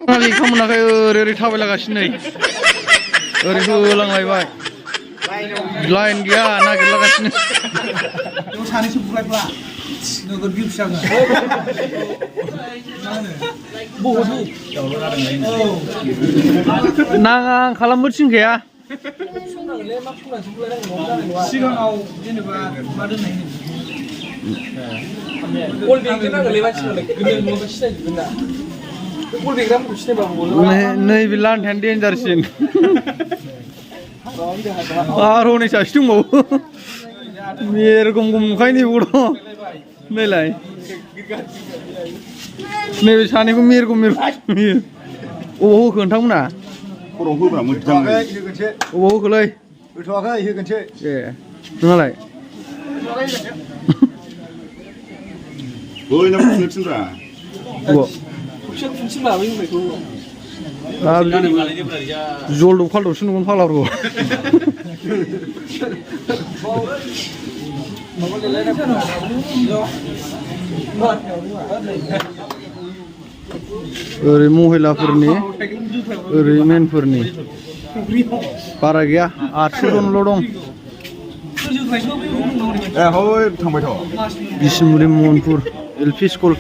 लेखा मोनाखै ओरै थाबायलागासिनो नै ओरै होलांलायबाय लाइन गैया नागिरलागासिनो सानैसो बुलायब्ला नोगोर भिउस जागोन नाङा आं खालामनो थिनखाया सिगाङाव जेनेबा मा दोननाय नैबे लान्थायानो देन्जारसिन आरो हनै सासे दंबावो मेरगम गमखाय नैबाव दं नायलाय नैबे सानैखौ मेरगम नुयो अबाव होखो नोंथांमोना खर'आव होब्रा मोजां अबाव होखोलै होथ'वाखै होगोनसो ए नोंहालाय बैनाव फुनो थिनब्रा जलदब खालदबसो नुगोन फाग्लाफोरखौ ओरै महिलाफोरनि ओरै मेनफोरनि बारा गैया 800 जनल' दं ए हय थांबाय थ' बिसमुरि महनपुर एलपि स्कुल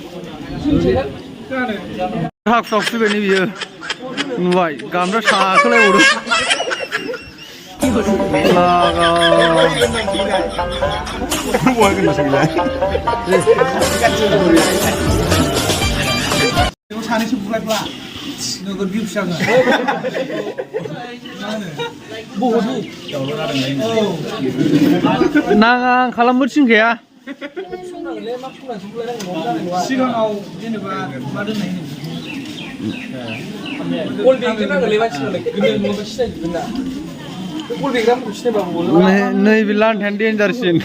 हाखुराव फैबाय नै बियो नुबाय गामसा साखोलायबावदों सानैसो बुलायब्ला नोगोर भिउस जागोन नाङा आं खालामनो थिनखाया सिगाङाव जेनेबा मा दोननाय नैबे लान्थायानो देन्जारसिन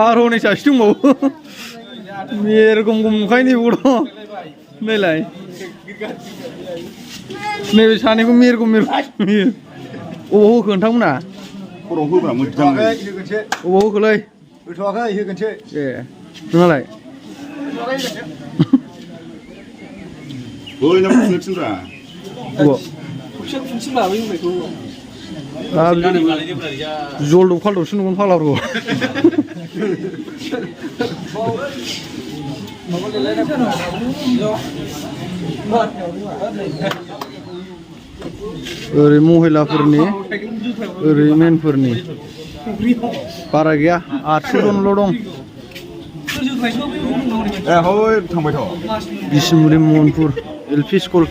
आरो हनै सासे दंबावो मेरगम गमखाय नैबाव दं नायलाय नैबे सानैखौ मेरगम नुयो अबाव होखो नोंथांमोना खर'आव होब्रा मोजां अबाव होखोलै होथ'वाखै होगोनसो ए नोंहालाय बैनाव फुनो थिनब्रा जलदब खालदबसो नुगोन फाग्लाफोरखौ ओरै महिलाफोरनि ओरै मेनफोरनि बारा गैया 800 जनल' दं ए हय थांबाय थ' बिसमुरि महनपुर एलपि स्कुल